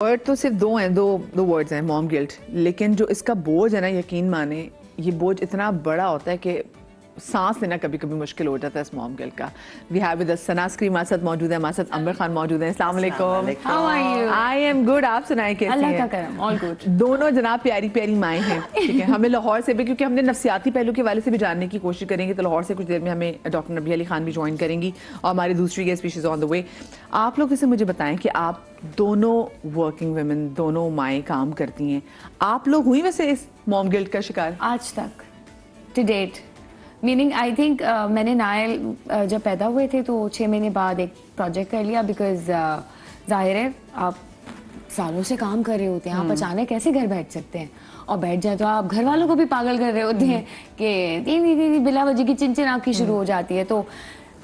Word तो सिर्फ दो हैं, दो वर्ड्स हैं, मॉम गिल्ट। लेकिन जो इसका बोझ है ना, यकीन माने ये बोझ इतना बड़ा होता है कि सांस लेना कभी कभी मुश्किल हो जाता है इस मॉम गिल्ट का। We have with us Sana scream हमारे साथ मौजूद है, हमारे साथ अंबर खान मौजूद है। अस्सलाम वालेकुम। How are you? I am good, आप सुनाएं कैसी हैं? अल्लाह का करम, all good. दोनों जनाब प्यारी प्यारी माएँ हैं, ठीक है। हमें लाहौर से भी, क्योंकि हमने नफ्सियाती पहलू के वाले से भी जानने की कोशिश करेंगे, तो लाहौर से कुछ देर में हमें डॉक्टर नबी अली खान भी ज्वाइन करेंगी और हमारी दूसरी गेस्ट भी ऑन द वे। आप लोग इसे मुझे बताएं कि आप दोनों वर्किंग वुमेन, दोनों माएँ काम करती हैं, आप लोग हुई वैसे इस मॉम गिल्ट का शिकार? आज तक to date meaning I think मैंने नायल जब पैदा हुए थे तो 6 महीने बाद एक प्रोजेक्ट कर लिया बिकॉज जाहिर है आप सालों से काम कर रहे होते हैं, आप अचानक कैसे घर बैठ सकते हैं, और बैठ जाए तो आप घर वालों को भी पागल कर रहे होते हैं कि तीन बिला वजह की चिंचिन आपकी शुरू हो जाती है। तो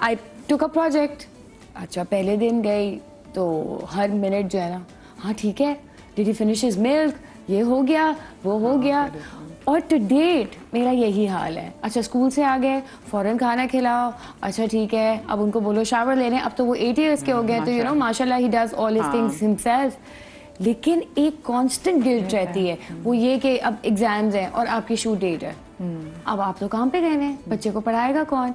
आई टुक अ प्रोजेक्ट। अच्छा, पहले दिन गई तो हर मिनट जो है ना, हाँ ठीक है, did he finish his milk, ये हो गया वो हो गया, और टू डेट मेरा यही हाल है। अच्छा, स्कूल से आ गए, फौरन खाना खिलाओ, अच्छा ठीक है, अब उनको बोलो शावर लेने, अब तो वो 8 years के हो गए, तो यू नो माशाल्लाह he does all his things himself. लेकिन एक कांस्टेंट गिल्ट रहती है, वो ये कि अब एग्जाम्स हैं और आपकी शूट डेट है, अब आप तो काम पे गए हैं, बच्चे को पढ़ाएगा कौन।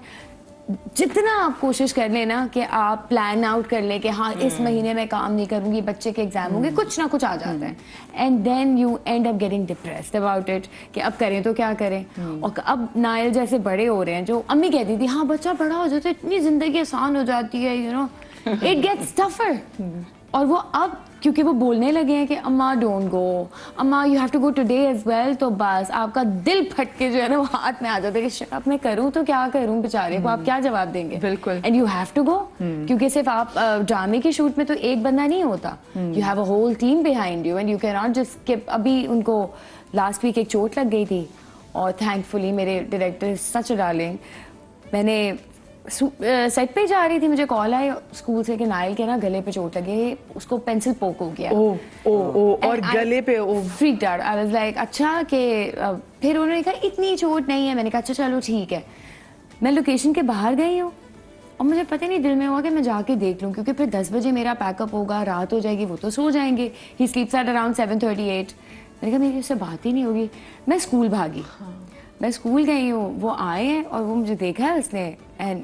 जितना आप कोशिश कर लें ना कि आप प्लान आउट कर लें कि हाँ इस महीने में काम नहीं करूंगी, बच्चे के एग्जाम होंगे, कुछ ना कुछ आ जाता है, and then you end up getting depressed about it कि अब करें तो क्या करें। और अब नायल जैसे बड़े हो रहे हैं, जो अम्मी कहती थी हाँ बच्चा बड़ा हो जाता है इतनी जिंदगी आसान हो जाती है, you know it gets tougher. और वो अब क्योंकि वो बोलने लगे हैं कि अम्मा don't go, amma you have to go today as well, तो बस आपका दिल फट के जो है ना वो हाथ में आ जाता है कि शट अप, मैं करूं तो क्या करूं, बेचारे को आप क्या जवाब देंगे। बिल्कुल। And you have to go, क्योंकि सिर्फ आप ड्रामे की शूट में तो एक बंदा नहीं होता, you have a whole team behind you and you can not just skip. अभी उनको लास्ट वीक एक चोट लग गई थी और थैंकफुली मेरे डायरेक्टर सच डार्लिंग, मैंने सेट पे जा रही थी, मुझे कॉल आई स्कूल से कि नायल के ना गले पे चोट लगी, उसको पेंसिल पोक हो गया। और गले पे freaked out. I was like अच्छा कि फिर उन्होंने कहा इतनी चोट नहीं है, मैंने कहा अच्छा चलो ठीक है। मैं लोकेशन के बाहर गई हूँ और मुझे पता नहीं दिल में हुआ कि मैं जाके देख लूँ, क्योंकि फिर 10 बजे मेरा पैकअप होगा, रात हो जाएगी, वो तो सो जाएंगे। ही स्लीप्स एट अराउंड 7:38। मैंने कहा मेरी उससे बात ही नहीं होगी, मैं स्कूल भागी। मैं स्कूल गई हूँ, वो आए हैं और वो मुझे देखा है उसने, एंड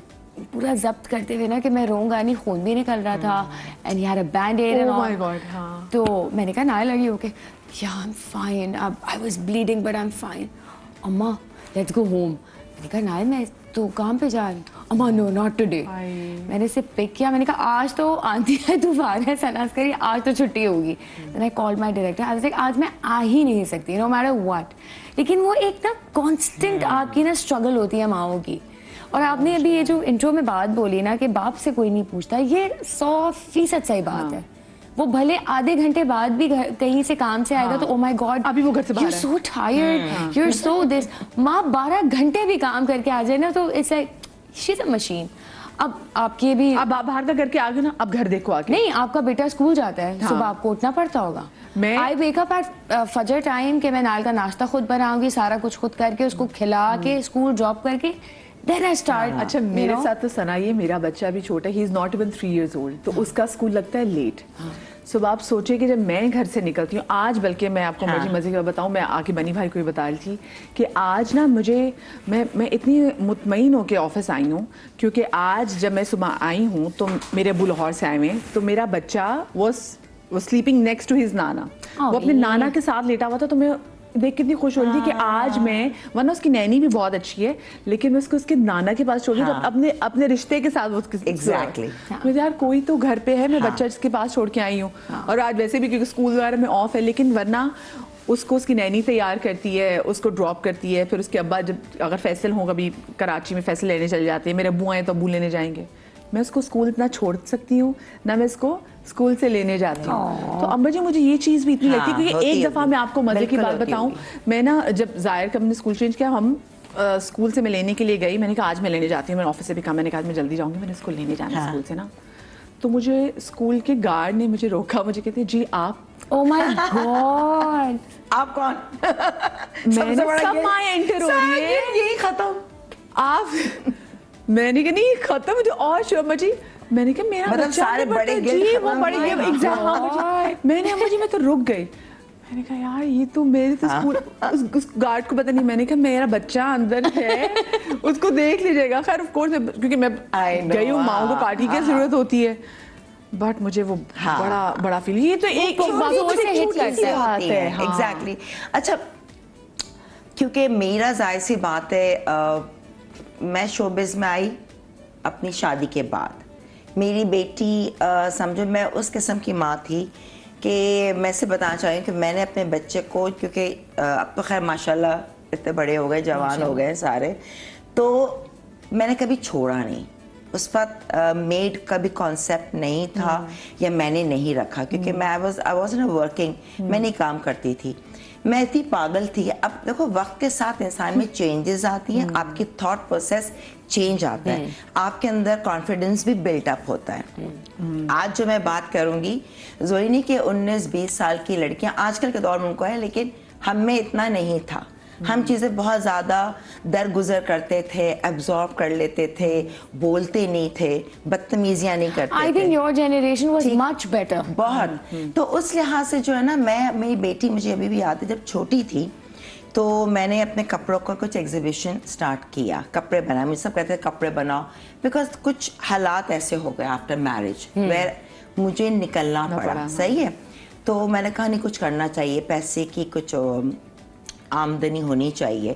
पूरा जब्त करते हुए ना कि मैं रोऊंगा नहीं, खून भी निकल रहा था, and he had a bandaid and all. तो मैंने कहा नायल लगी okay, yeah I am fine, I was bleeding but I am fine. अम्मा लेट्स गो होम। मैंने कहा नायल मैं तो काम पे जा रही हूँ। अम्मा नो नॉट टुडे। मैंने इसे पिक किया, मैंने कहा आज तो आंधी है, तूफान है, सनास करी, आज तो छुट्टी होगी। Then I called my director, I was like आज मैं आ ही नहीं सकती, नो मैटर व्हाट। लेकिन वो एक ना कांस्टेंट आपकी ना स्ट्रगल होती है माओ की। और आपने अभी ये जो इंट्रो में बात बोली ना कि बाप से कोई नहीं पूछता, ये 100% सही बात है। वो भले आधे घंटे बाद भी कहीं से काम से आएगा तो ओ माय गॉड अभी वो घर से बाहर है, you're so tired, you're so this। माँ 12 घंटे भी काम करके आ जाए ना तो it's like she is a machine. अब आपके भी अब आप बाहर का करके आ गए ना, अब घर देखो आके। नहीं, आपका बेटा स्कूल जाता है, सुबह आपको उठना पड़ता होगा। आई वेक अप एट फजर टाइम कि मैं नाल का नाश्ता खुद बनाऊंगी, सारा कुछ खुद करके उसको खिला के स्कूल ड्रॉप करके Then I start, अच्छा मेरे साथ तो सना, ये मेरा बच्चा भी छोटा, he is not even 3 years old, तो उसका स्कूल लगता है लेट। सुबह आप सोचिए कि जब मैं घर से निकलती हूँ, आज बल्कि मैं आपको मजे की बात बताऊँ, मैं आके बनी भाई को भी बता रही थी कि आज ना मुझे मैं इतनी मुतमईन होकर ऑफिस आई हूँ, क्योंकि आज जब मैं सुबह आई हूँ तो मेरे अबू लाहौर से आए हुए हैं, तो मेरा बच्चा वो स्लीपिंग नेक्स्ट टू हिज नाना, वो अपने नाना के साथ लेटा हुआ था। तो मैं देख कितनी खुश हो रही थी कि आज मैं, वरना उसकी नैनी भी बहुत अच्छी है, लेकिन मैं उसको उसके नाना के पास छोड़ दी, तो अपने रिश्ते के साथ वो एग्जैक्टली मुझे यार कोई तो घर पे है, मैं बच्चा जिसके पास छोड़ के आई हूँ। और आज वैसे भी क्योंकि स्कूल वगैरह में ऑफ है, लेकिन वरना उसको उसकी नैनी तैयार करती है, उसको ड्रॉप करती है, फिर उसके अब्बा जब अगर फैसल हो, कभी कराची में फैसल लेने चले जाते हैं, मेरे अब्बू आए तो अब्बू लेने जाएंगे, मैं उसको स्कूल इतना छोड़ सकती हूँ ना, मैं इसको स्कूल से लेने जाती हूँ। तो अम्बर जी मुझे ये चीज़ भी इतनी लगती है, क्योंकि एक दफ़ा मैं आपको मज़े की बात बताऊँ, मैं ना जब जाहिर का हमने स्कूल चेंज किया, हम स्कूल से मैं लेने के लिए गई, मैंने कहा आज मैं लेने जाती हूँ, मैंने ऑफिस से भी कहा, मैंने कहा मैं जल्दी जाऊँगी, मैंने उसको लेने जाना स्कूल से ना, तो मुझे स्कूल के गार्ड ने मुझे रोका, मुझे कहते जी आप। ओ माय गॉड आप कौन? मैंने सब माँ एंटर हो रही है, यही खत्म आप मैंने कहा नहीं खत्म, मुझे और शर्मा जी मैंने कहा मेरा मतलब बच्चा सारे तो बड़े जी गिल्ट वो खत्म बड़े किए। गिल्ट एग्जैक्ट मैंने अम्मा जी मैं तो रुक गई। मैंने कहा यार ये तो मेरे तो स्कूल उस गार्ड को पता नहीं, मैंने कहा मेरा बच्चा अंदर है उसको देख लीजिएगा। खैर ऑफ कोर्स क्योंकि मैं I know, गई हूँ, माओ को पार्टी की जरूरत होती है, बट मुझे वो बड़ा फील, ये तो एक बातों से हिट करता है। होती है एग्जैक्टली। अच्छा, क्योंकि मेरा जाहिर सी बात है मैं शोबिज़ में आई अपनी शादी के बाद। मेरी बेटी समझो मैं उस किस्म की माँ थी कि मैं से बताना चाहूँ कि मैंने अपने बच्चे को, क्योंकि अब तो खैर माशाल्लाह इतने बड़े हो गए, जवान हो गए सारे, तो मैंने कभी छोड़ा नहीं। उस वक्त मेड का भी कॉन्सेप्ट नहीं था या मैंने नहीं रखा, क्योंकि मैं आई वाज इन वर्किंग, मैं नहीं काम करती थी, मैं इतनी पागल थी। अब देखो वक्त के साथ इंसान में चेंजेस आती हैं, आपकी थॉट प्रोसेस चेंज आता है, आपके अंदर कॉन्फिडेंस भी बिल्ट अप होता है। आज जो मैं बात करूंगी ज़रूरी नहीं कि 19-20 साल की लड़कियां आजकल के दौर में उनको है, लेकिन हम में इतना नहीं था। हम चीज़ें बहुत ज़्यादा दरगुजर करते थे, एब्जॉर्ब कर लेते थे, बोलते नहीं थे, बदतमीजियाँ नहीं करते I think your generation was much better. बहुत। तो उस लिहाज से जो है ना, मेरी बेटी मुझे अभी भी याद है, जब छोटी थी तो मैंने अपने कपड़ों का कुछ एग्जीबिशन स्टार्ट किया, कपड़े बनाए। मुझे सब कहते थे कपड़े बनाओ, बिकॉज कुछ हालात ऐसे हो गए आफ्टर मैरिज वेयर मुझे निकलना पड़ा। सही है, तो मैंने कहा नहीं कुछ करना चाहिए, पैसे की कुछ आमदनी होनी चाहिए।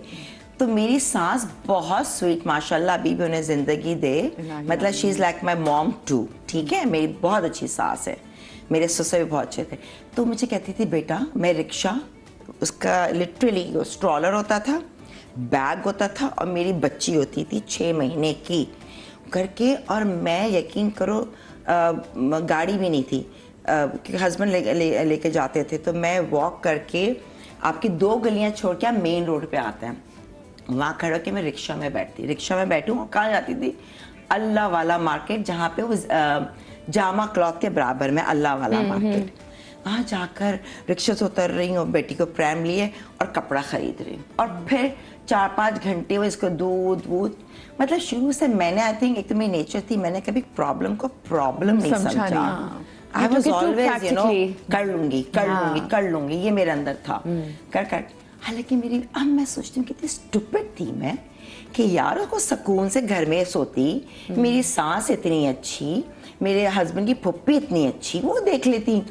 तो मेरी सास बहुत स्वीट माशाल्लाह, अभी भी उन्हें ज़िंदगी दे, मतलब she is like my mom too, ठीक है, मेरी बहुत अच्छी सास है, मेरे ससुर भी बहुत अच्छे थे। तो मुझे कहती थी बेटा मैं रिक्शा, उसका लिटरली स्ट्रॉलर होता था, बैग होता था और मेरी बच्ची होती थी 6 महीने की करके, और मैं यकीन करो गाड़ी भी नहीं थी क्योंकि हस्बैंड लेके जाते थे, तो मैं वॉक करके आपकी 2 गलियां छोड़ के आप मेन रोड पे आते हैं, वहाँ खड़ा के मैं रिक्शा में बैठी हूँ। कहाँ जाती थी? अल्लाह वाला मार्केट, जहाँ पे वो जामा क्लॉथ के बराबर में अल्लाह वाला मार्केट, वहाँ जाकर रिक्शा से उतर रही हूँ, बेटी को प्रैम लिए और कपड़ा खरीद रही हूँ, और फिर 4-5 घंटे वो इसको दूध मतलब शुरू से मैंने आई थिंक एक तो मेरी नेचर थी, मैंने कभी प्रॉब्लम को प्रॉब्लम नहीं समझा। आई वाज ऑलवेज कर लूंगी, ये मेरे अंदर था, कर। हालांकि अब मैं सोचती हूँ कितनी स्टूपिड थी मैं कि यार उसको सुकून से घर में सोती, मेरी सास इतनी अच्छी, मेरे हस्बैंड की फुप्पी इतनी अच्छी, वो देख लेती,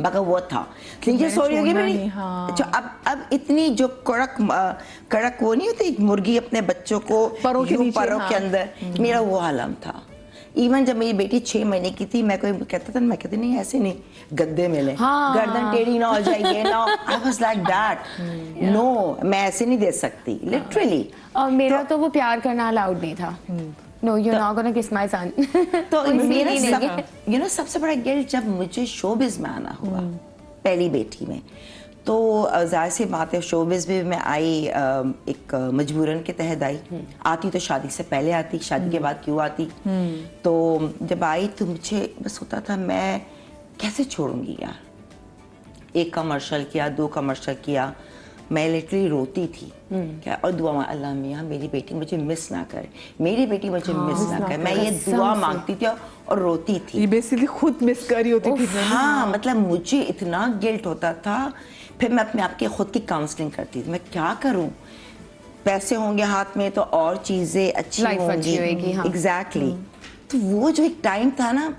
मगर वो था ये सो रही होगी मेरी। अच्छा, अब इतनी जो कड़क वो नहीं होती मुर्गी अपने बच्चों को परों के अंदर, मेरा वो आलम था। इवन जब मेरी बेटी 6 महीने की थी, मैं कोई कहता था, मैं कहती नहीं ऐसे नहीं, गद्दे में ले, गर्दन टेढ़ी ना हो जाएगी ना, I was like that, no मैं ऐसे नहीं दे सकती लिटरली। और मेरा तो वो प्यार करना अलाउड नहीं था। No, you're not gonna kiss my son. तो मेरा सबसे बड़ा गिल्ट जब मुझे शोबिज़ में आना हुआ पहली बेटी में, तो जाहिर सी बात है शोबिज़ में मैं आई एक मजबूरन के तहत आई। आती तो शादी से पहले आती, शादी के बाद क्यों आती। तो जब आई तो मुझे बस होता था मैं कैसे छोड़ूंगी यार। 1 कमर्शियल किया, 2 कमर्शियल किया, मैं लिटरली रोती थी क्या, और दुआ मांग, अल्लाह मियाँ मेरी बेटी मुझे मिस ना करे, मेरी बेटी मुझे मिस ना करे, मैं ये दुआ मांगती थी और रोती थी। ये बेसिकली खुद मिस कर रही होती थी। हाँ, मतलब मुझे इतना गिल्ट होता था। फिर मैं अपने आप की खुद की काउंसलिंग करती थी, मैं क्या करूँ, पैसे होंगे हाथ में तो और चीज़ें अच्छी होंगी। एग्जैक्टली। तो वो जो एक टाइम था ना,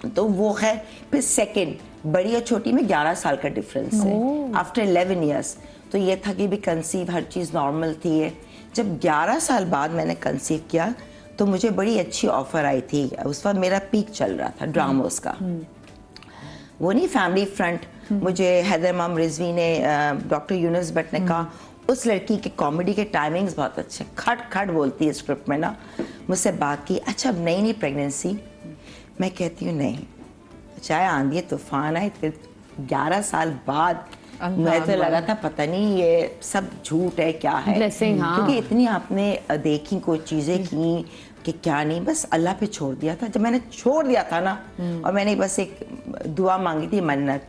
तो वो है। फिर सेकेंड बड़ी और छोटी में 11 साल का डिफरेंस है आफ्टर 11 ईयर्स। तो ये था कि भी कंसीव हर चीज़ नॉर्मल थी है। जब 11 साल बाद मैंने कंसीव किया तो मुझे बड़ी अच्छी ऑफर आई थी। उस वक्त मेरा पीक चल रहा था ड्रामोस का, वो नहीं फैमिली फ्रंट। मुझे हैदर इमाम रिजवी ने, डॉक्टर यूनुस भट्ट ने कहा उस लड़की के कॉमेडी के टाइमिंग्स बहुत अच्छे, खट खट बोलती है स्क्रिप्ट में ना। मुझसे बात की, अच्छा अब नई प्रेगनेंसी। मैं कहती हूँ नहीं, चाहे आंधी तूफान आए, 11 साल बाद मैं तो लगा था पता नहीं ये सब झूठ है क्या है, क्योंकि इतनी आपने देखी कोई चीज़ें की कि क्या नहीं, बस अल्लाह पे छोड़ दिया था। जब मैंने छोड़ दिया था ना, और मैंने बस एक दुआ मांगी थी, मन्नत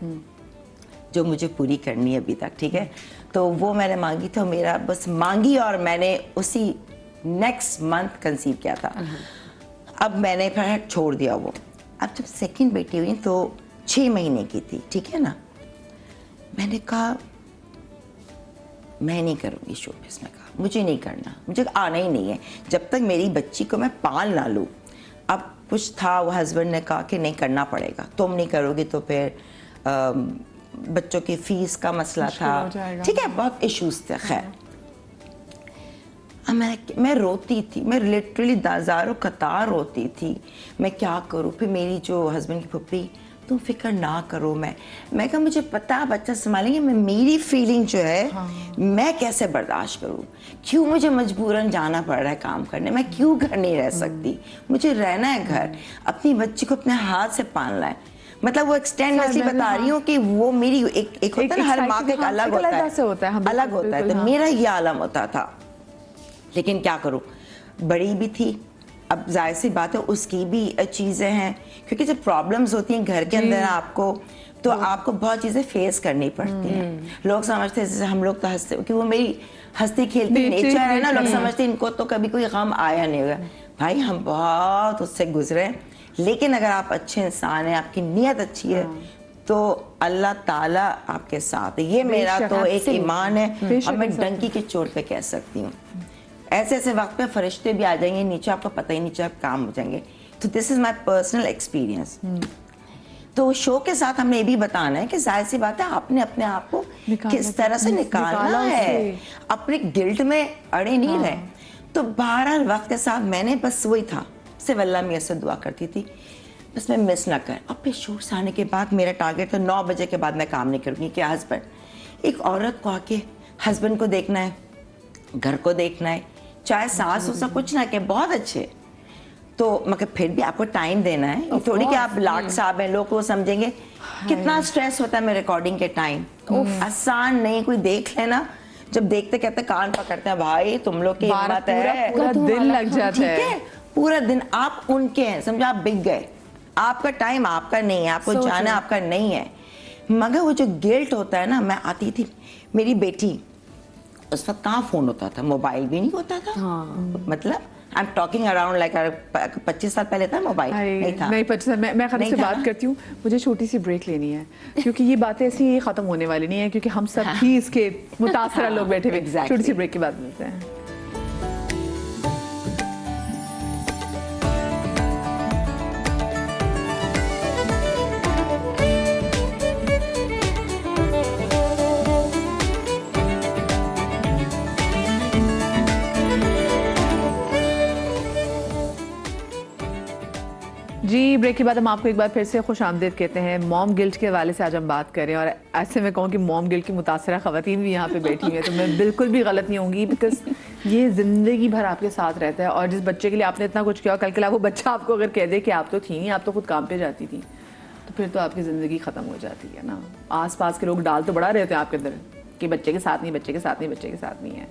जो मुझे पूरी करनी है अभी तक, ठीक है, तो वो मैंने मांगी थी, मेरा बस मांगी और मैंने उसी नेक्स्ट मंथ कंसीव किया था। अब मैंने फिर छोड़ दिया वो। अब जब सेकंड बेटी हुई तो 6 महीने की थी, ठीक है ना, मैंने कहा मैं नहीं करूँगी शोबिज़ में, कहा मुझे नहीं करना, मुझे आना ही नहीं है जब तक मेरी बच्ची को मैं पाल ना लूँ। अब कुछ था, वो हस्बैंड ने कहा कि नहीं करना पड़ेगा, तुम नहीं करोगी तो फिर बच्चों की फीस का मसला था, ठीक है, बहुत इश्यूज थे। खैर मैं रोती थी, मैं लिटरली हज़ारों कतार रोती थी, मैं क्या करूँ। फिर मेरी जो हस्बैंड की पप्पी, तुम फिक्र ना करो, मैं कहा मुझे पता बच्चा संभालेंगे, मैं मेरी फीलिंग जो है मैं कैसे बर्दाश्त करूँ, क्यों मुझे मजबूरन जाना पड़ रहा है काम करने, मैं क्यों घर नहीं रह सकती, मुझे रहना है घर, अपनी बच्ची को अपने हाथ से पालना है। मतलब वो एक्सटेंड ऐसी बता रही हूँ कि वो मेरी एक होता है ना, हर माँ का एक अलग होता है, अलग होता है, तो मेरा ये आलम होता था। लेकिन क्या करूँ, बड़ी भी थी, अब जाहिर सी बात है उसकी भी चीज़ें हैं, क्योंकि जब प्रॉब्लम्स होती हैं घर के अंदर आपको, तो आपको बहुत चीज़ें फेस करनी पड़ती हैं। लोग समझते हैं जैसे हम लोग तो हंसते, क्योंकि वो मेरी हंसती खेलती नेचर है ना, लोग समझते हैं इनको तो कभी कोई गम आया नहीं होगा। भाई हम बहुत उससे गुजरे, लेकिन अगर आप अच्छे इंसान हैं, आपकी नीयत अच्छी है, तो अल्लाह ताला आपके साथ है। ये मेरा तो एक ईमान है, और मैं डंकी की चोट पे कह सकती हूँ। ऐसे ऐसे वक्त पे फरिश्ते भी आ जाएंगे नीचे, आपको पता ही नहीं चलेगा, काम हो जाएंगे। तो this is my personal experience. तो शो के साथ हमने ये भी बताना है कि जाहिर सी बात है आपने अपने आप को किस तरह से निकालना है, अपने गिल्ट में अड़े नहीं रहे। तो 12 वक्त के साथ मैंने बस वही था, सिर्फ अल्लाह मियां से दुआ करती थी बस मैं मिस ना कर। अब फिर शो से आने के बाद मेरा टारगेट तो 9 बजे के बाद मैं काम नहीं करूँगी। क्या हस्बैंड, एक औरत को आके हस्बैंड को देखना है, घर को देखना है, चाहे सास हो सब कुछ ना के बहुत अच्छे, तो मगर फिर भी आपको टाइम देना है। थोड़ी कि आप लाट साहब हैं, लोग वो समझेंगे कितना स्ट्रेस होता है मेरे रिकॉर्डिंग के टाइम। आसान नहीं, कोई देख लेना, जब देखते कहते कान पकड़ते हैं, भाई तुम लोग की हिम्मत है, पूरा दिन लग जाता है, पूरा दिन आप उनके हैं, समझो आप बिक गए, आपका टाइम आपका नहीं है, आपको जाना आपका नहीं है। मगर वो जो गिल्ट होता है ना, मैं आती थी, मेरी बेटी उस वक्त कहाँ फोन होता था, मोबाइल भी नहीं होता था। मतलब I am talking around like 25 साल पहले था मोबाइल, नहीं था। नहीं 25 साल, मैं खाली से बात करती हूँ, मुझे छोटी सी ब्रेक लेनी है, क्योंकि ये बातें ऐसी खत्म होने वाली नहीं है, क्योंकि हम सब ही इसके मुतासरा लोग बैठे हुए। छोटी सी ब्रेक के बाद मिलते हैं। जी, ब्रेक के बाद हम आपको एक बार फिर से खुश आमदीद कहते हैं। मॉम गिल्ट के हवाले से आज हम बात करें, और ऐसे में कहूँ कि मॉम गिल्ट की मुतासरा ख़वातीन भी यहाँ पे बैठी हुई है, तो मैं बिल्कुल भी गलत नहीं होंगी, बिकॉज ये ज़िंदगी भर आपके साथ रहता है। और जिस बच्चे के लिए आपने इतना कुछ किया, कल के लिए वो बच्चा आपको अगर कह दे कि आप तो थी नहीं, आप तो खुद काम पे जाती थी, तो फिर तो आपकी ज़िंदगी ख़त्म हो जाती है ना। आस पास के लोग डाल तो बड़ा रहते हैं आपके अंदर कि बच्चे के साथ नहीं, बच्चे के साथ नहीं, बच्चे के साथ नहीं है,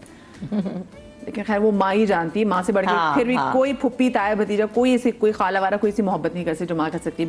लेकिन खैर वो माँ ही जानती है, माँ से बढ़ के फिर भी कोई फुप्पी ताया भतीजा कोई ऐसी कोई खाला वाला कोई ऐसी मोहब्बत नहीं कर सकती जो माँ कर सकती है।